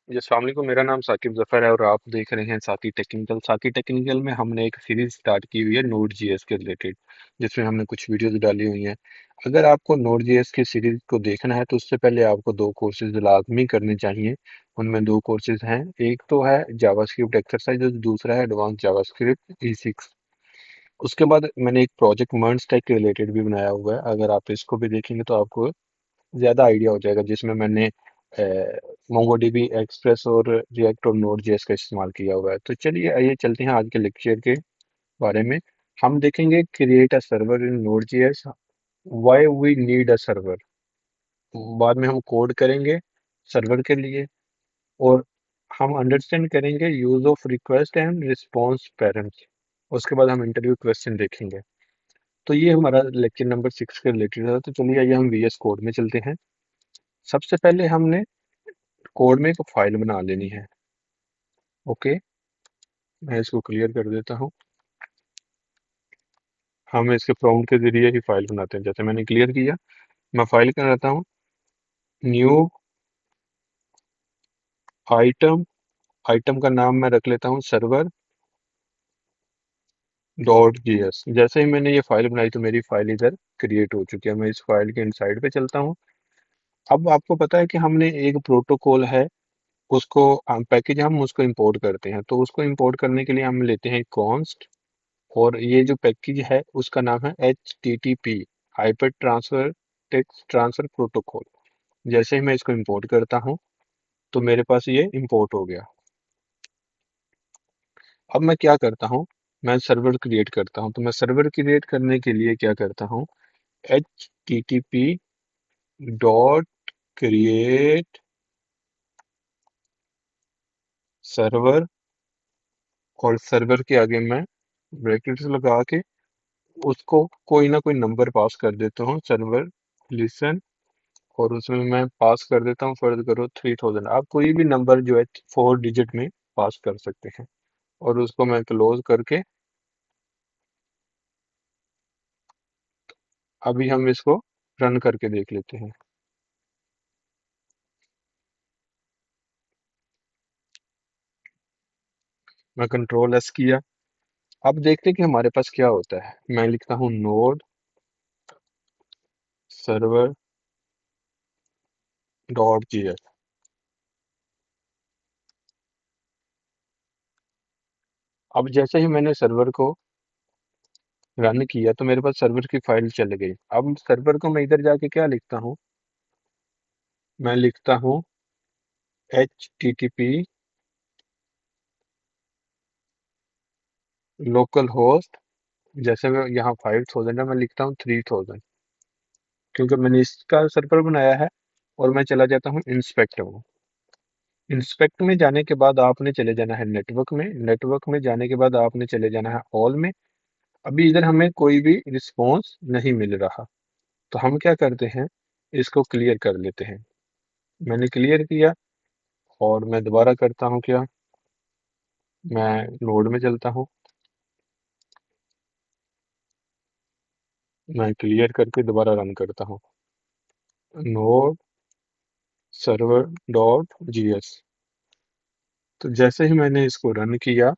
जी, अस्सलाम वालेकुम। मेरा नाम साकिब ज़फ़र है और आप देख रहे हैं साकी टेक्निकल। साकी टेक्निकल में हमने एक सीरीज स्टार्ट की हुई है नोड जीएस के रिलेटेड, जिसमें हमने कुछ वीडियोस डाली हुई हैं। अगर आपको नोड जीएस की सीरीज को देखना है तो उससे पहले आपको दो कोर्सेज लाजमी करने चाहिए। उनमें दो कोर्सेज हैं, एक तो है जावास्क्रिप्ट एक्सरसाइज और दूसरा है एडवांस जावास्क्रिप्ट ई6। उसके बाद मैंने एक प्रोजेक्ट मर्न स्टैक के रिलेटेड भी बनाया हुआ है। अगर आप इसको भी देखेंगे तो आपको ज़्यादा आइडिया हो जाएगा, जिसमें मैंने मोंगोडीबी एक्सप्रेस और रिएक्ट और नोड जेएस का इस्तेमाल किया हुआ है। तो चलिए आइए चलते हैं आज के लेक्चर के बारे में। हम देखेंगे create a server in Node JS, why we need a server. बाद में हम कोड करेंगे सर्वर के लिए, और हम अंडरस्टैंड करेंगे use of request and response patterns. उसके बाद हम इंटरव्यू क्वेश्चन देखेंगे। तो ये हमारा लेक्चर नंबर 6 के रिलेटेड है। तो चलिए आइए हम वीएस कोड में चलते हैं। सबसे पहले हमने कोड में एक फाइल बना लेनी है। ओके, मैं इसको क्लियर कर देता हूँ। हम इसके प्रॉम्प्ट के जरिए ही फाइल बनाते हैं। जैसे मैंने क्लियर किया, मैं फाइल कर रहता हूँ न्यू आइटम। आइटम का नाम मैं रख लेता हूँ सर्वर डॉट जीएस। जैसे ही मैंने ये फाइल बनाई तो मेरी फाइल इधर क्रिएट हो चुकी है। मैं इस फाइल के इनसाइड पे चलता हूँ। अब आपको पता है कि हमने एक प्रोटोकॉल है, उसको पैकेज हम उसको इंपोर्ट करते हैं। तो उसको इंपोर्ट करने के लिए हम लेते हैं कॉन्स्ट, और ये जो पैकेज है उसका नाम है HTTP, hyper transfer text transfer protocol. जैसे ही मैं इसको इंपोर्ट करता हूँ तो मेरे पास ये इंपोर्ट हो गया। अब मैं क्या करता हूँ, मैं सर्वर क्रिएट करता हूँ। तो मैं सर्वर क्रिएट करने के लिए क्या करता हूँ, HTTP डॉट क्रिएट सर्वर, और सर्वर के आगे मैं ब्रैकेट्स लगा के उसको कोई ना कोई नंबर पास कर देता हूँ, सर्वर लिसन। और उसमें मैं पास कर देता हूँ, फर्ज करो 3000। आप कोई भी नंबर जो है 4 डिजिट में पास कर सकते हैं। और उसको मैं क्लोज करके अभी हम इसको रन करके देख लेते हैं। मैं कंट्रोल S किया। अब देखते हैं कि हमारे पास क्या होता है। मैं लिखता हूँ नोड सर्वर डॉट जीएस। अब जैसे ही मैंने सर्वर को रन किया तो मेरे पास सर्वर की फाइल चल गई। अब सर्वर को मैं इधर जाके क्या लिखता हूँ, मैं लिखता हूँ HTTP लोकल होस्ट। जैसे मैं यहाँ 5000 है, मैं लिखता हूँ 3000, क्योंकि मैंने इसका सर्वर बनाया है। और मैं चला जाता हूँ इंस्पेक्ट में। इंस्पेक्ट में जाने के बाद आपने चले जाना है नेटवर्क में। नेटवर्क में जाने के बाद आपने चले जाना है ऑल में। अभी इधर हमें कोई भी रिस्पॉन्स नहीं मिल रहा, तो हम क्या करते हैं, इसको क्लियर कर लेते हैं। मैंने क्लियर किया और मैं दोबारा करता हूँ क्या, मैं नोड में चलता हूँ। मैं क्लियर करके दोबारा रन करता हूँ नोड सर्वर डॉट जीएस। तो जैसे ही मैंने इसको रन किया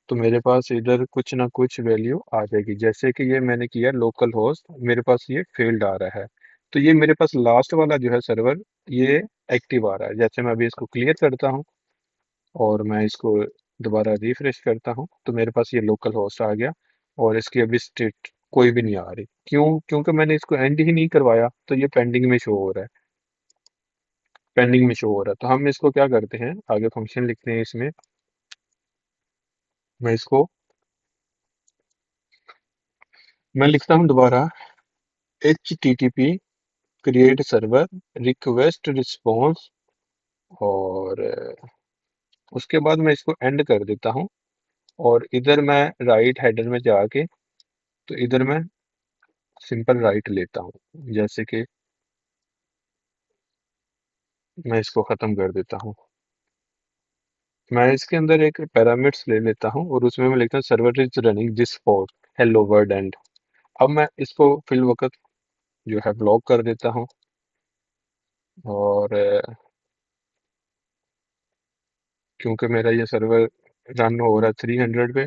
तो मेरे पास इधर कुछ ना कुछ वैल्यू आ जाएगी। जैसे कि ये मैंने किया लोकल होस्ट, मेरे पास ये फेल्ड आ रहा है। तो ये मेरे पास लास्ट वाला जो है सर्वर, ये एक्टिव आ रहा है। जैसे मैं अभी इसको क्लियर करता हूँ और मैं इसको दोबारा रिफ्रेश करता हूँ तो मेरे पास ये लोकल होस्ट आ गया। और इसकी अभी स्टेट कोई भी नहीं आ रही। क्यों? क्योंकि मैंने इसको एंड ही नहीं करवाया, तो ये पेंडिंग में शो हो रहा है। पेंडिंग में शो हो रहा है। तो हम इसको क्या करते हैं, आगे फंक्शन लिखते हैं इसमें। मैं इसको मैं लिखता हूँ दोबारा HTTP create server request response, और उसके बाद मैं इसको एंड कर देता हूँ। और इधर मैं राइट हेडर में जाके तो इधर मैं सिंपल राइट लेता हूँ। जैसे कि मैं इसको खत्म कर देता हूँ। मैं इसके अंदर एक पैरामीटर्स ले लेता हूँ और उसमें मैं लिखता हूँ server is running this for hello world and. अब मैं इसको फिल वक्त जो है ब्लॉक कर देता हूँ। और क्योंकि मेरा ये सर्वर रन हो रहा है 300 पे,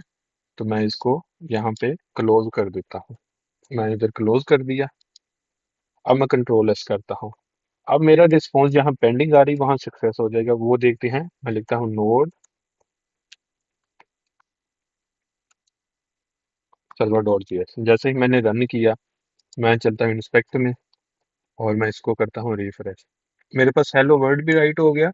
तो मैं इसको यहाँ पे क्लोज कर देता हूँ। मैंने इधर क्लोज कर दिया। अब मैं कंट्रोल एस करता हूँ। अब मेरा रिस्पॉन्स जहाँ पेंडिंग आ रही वहां सक्सेस हो जाएगा, वो देखते हैं। मैं लिखता हूँ नोड सर्वर डॉट जीएस। जैसे ही मैंने रन किया, मैं चलता हूँ इंस्पेक्ट में और मैं इसको करता हूँ रिफ्रेश। मेरे पास हेलो वर्ल्ड भी राइट हो गया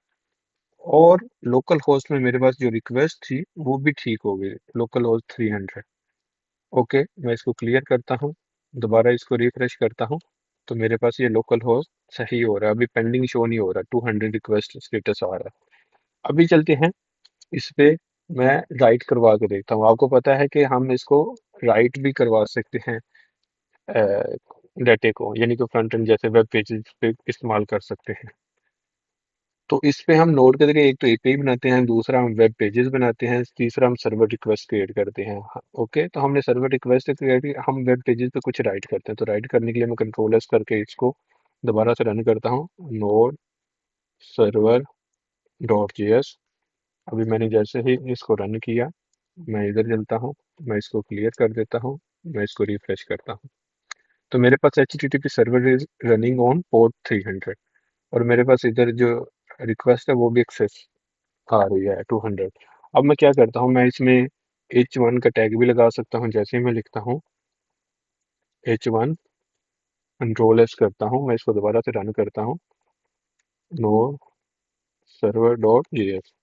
और लोकल होस्ट में मेरे पास जो रिक्वेस्ट थी वो भी ठीक हो गई, लोकल होस्ट 300। ओके, मैं इसको क्लियर करता हूँ, दोबारा इसको रिफ्रेश करता हूँ, तो मेरे पास ये लोकल होस्ट सही हो रहा है। अभी पेंडिंग शो नहीं हो रहा, 200 रिक्वेस्ट स्टेटस आ रहा है। अभी चलते हैं इस पे, मैं राइट करवा के देखता हूँ। आपको पता है कि हम इसको राइट भी करवा सकते हैं डाटे को, यानी कि फ्रंट एंड जैसे वेब पेजेस पे इस्तेमाल कर सकते हैं। तो इस पे हम नोड के जरिए एक तो एपीआई बनाते हैं, दूसरा हम वेब पेजेस बनाते हैं, तीसरा हम सर्वर रिक्वेस्ट क्रिएट करते हैं। ओके, तो हमने सर्वर रिक्वेस्ट क्रिएट, हम वेब पेजेस पे कुछ राइट करते हैं। तो राइट करने के लिए मैं कंट्रोल एस करके इसको दोबारा से रन करता हूँ, नोड सर्वर डॉट जेएस। अभी मैंने जैसे ही इसको रन किया, मैं इधर चलता हूँ, मैं इसको क्लियर कर देता हूँ, मैं इसको रिफ्रेश करता हूँ, तो मेरे पास HTTP server is running on port 300 और मेरे पास इधर जो रिक्वेस्ट है वो भी एक्सेस आ रही है 200। अब मैं क्या करता हूँ, मैं इसमें H1 का टैग भी लगा सकता हूँ। जैसे ही मैं लिखता हूँ H1, कंट्रोल एस करता हूँ, मैं इसको दोबारा से रन करता हूँ, नो सर्वर डॉट जेएस,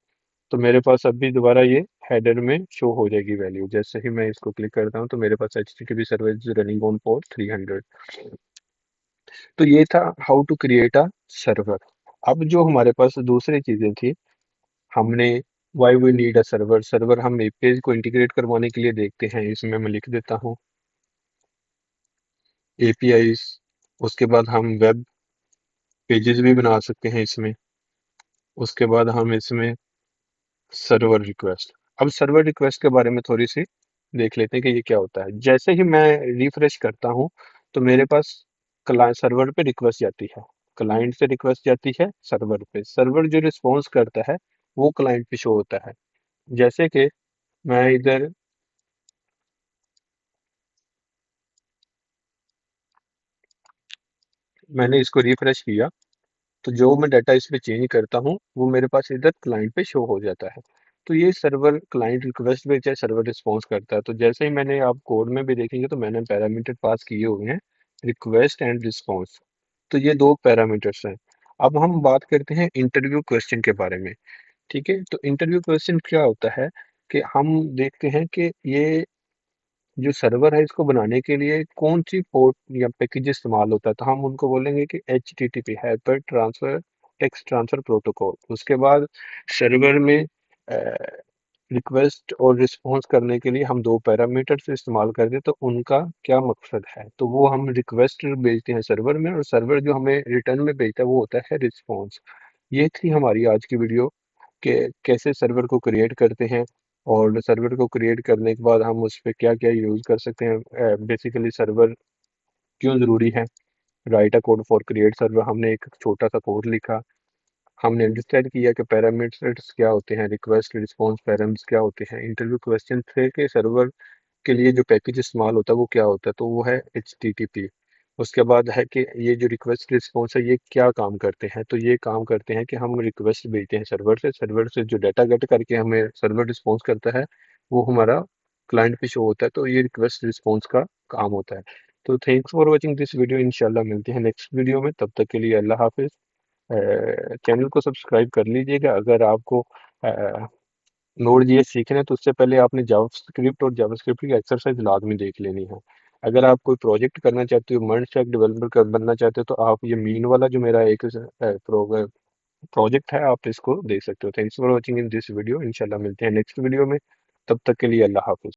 तो मेरे पास अभी दोबारा ये हेडर में शो हो जाएगी वैल्यू। जैसे ही मैं इसको क्लिक करता हूँ तो मेरे पास HTTP server is running on port 300। तो ये था how to create a server. अब जो हमारे पास दूसरी चीजें थी, हमने why we need a server, server हम वेब पेज को इंटीग्रेट करवाने के लिए देखते हैं। इसमें मैं लिख देता हूँ एपीआईज, उसके बाद हम वेब पेजेस भी बना सकते हैं इसमें, उसके बाद हम इसमें सर्वर रिक्वेस्ट। अब सर्वर रिक्वेस्ट के बारे में थोड़ी सी देख लेते हैं कि ये क्या होता है। जैसे ही मैं रिफ्रेश करता हूँ तो मेरे पास क्लाइंट सर्वर पे रिक्वेस्ट जाती है, क्लाइंट से रिक्वेस्ट जाती है सर्वर पे, सर्वर जो रिस्पॉन्स करता है वो क्लाइंट पे शो होता है। जैसे कि मैं इधर, मैंने इसको रिफ्रेश किया, तो जो मैं डाटा इस पे चेंज करता हूँ वो मेरे पास इधर क्लाइंट पे शो हो जाता है। तो ये सर्वर क्लाइंट रिक्वेस्ट भेजा है, सर्वर रिस्पॉन्स करता है। तो जैसे ही मैंने, आप कोड में भी देखेंगे तो मैंने पैरामीटर पास किए हुए हैं, रिक्वेस्ट एंड रिस्पॉन्स। तो ये दो पैरामीटर्स हैं। अब हम बात करते हैं इंटरव्यू क्वेश्चन के बारे में। ठीक है, तो इंटरव्यू क्वेश्चन क्या होता है कि हम देखते हैं कि ये जो सर्वर है इसको बनाने के लिए कौन सी पोर्ट या पैकेज इस्तेमाल होता है। तो हम उनको बोलेंगे कि HTTP hyper transfer text transfer protocol. उसके बाद सर्वर में रिक्वेस्ट और रिस्पॉन्स करने के लिए हम दो पैरामीटर्स इस्तेमाल करते हैं, तो उनका क्या मकसद है, तो वो हम रिक्वेस्ट भेजते हैं सर्वर में और सर्वर जो हमें रिटर्न में भेजता है वो होता है रिस्पॉन्स। ये थी हमारी आज की वीडियो कि कैसे सर्वर को क्रिएट करते हैं और सर्वर को क्रिएट करने के बाद हम उस पर क्या क्या यूज़ कर सकते हैं। बेसिकली सर्वर क्यों ज़रूरी है, right a code for create server, हमने एक छोटा सा कोड लिखा, हमने अंडरस्टैंड किया कि पैरामीटर्स क्या होते हैं, रिक्वेस्ट रिस्पॉन्स पैरामीटर्स क्या होते हैं, इंटरव्यू क्वेश्चन थे कि सर्वर के लिए जो पैकेज इस्तेमाल होता है वो क्या होता है, तो वो है HTTP। उसके बाद है कि ये जो रिक्वेस्ट रिस्पॉन्स है ये क्या काम करते हैं, तो ये काम करते हैं कि हम रिक्वेस्ट भेजते हैं सर्वर से, सर्वर से जो डाटा गेट करके हमें सर्वर रिस्पॉन्स करता है वो हमारा क्लाइंट पे शो होता है। तो ये रिक्वेस्ट रिस्पॉन्स का काम होता है। तो thanks for watching this video, इंशाल्लाह मिलते हैं नेक्स्ट वीडियो में, तब तक के लिए अल्लाह हाफिज। चैनल को सब्सक्राइब कर लीजिएगा। अगर आपको नोड जीएस सीखना है तो उससे पहले आपने जावास्क्रिप्ट और जावास्क्रिप्ट की एक्सरसाइज लाजमी देख लेनी है। अगर आप कोई प्रोजेक्ट करना चाहते हो, मर्ज स्टैक डेवलपर बनना चाहते हो, तो आप ये मीन वाला जो मेरा एक प्रोजेक्ट है आप इसको देख सकते हो। Thanks for watching in this video, इंशाल्लाह मिलते हैं नेक्स्ट वीडियो में, तब तक के लिए अल्लाह हाफिज।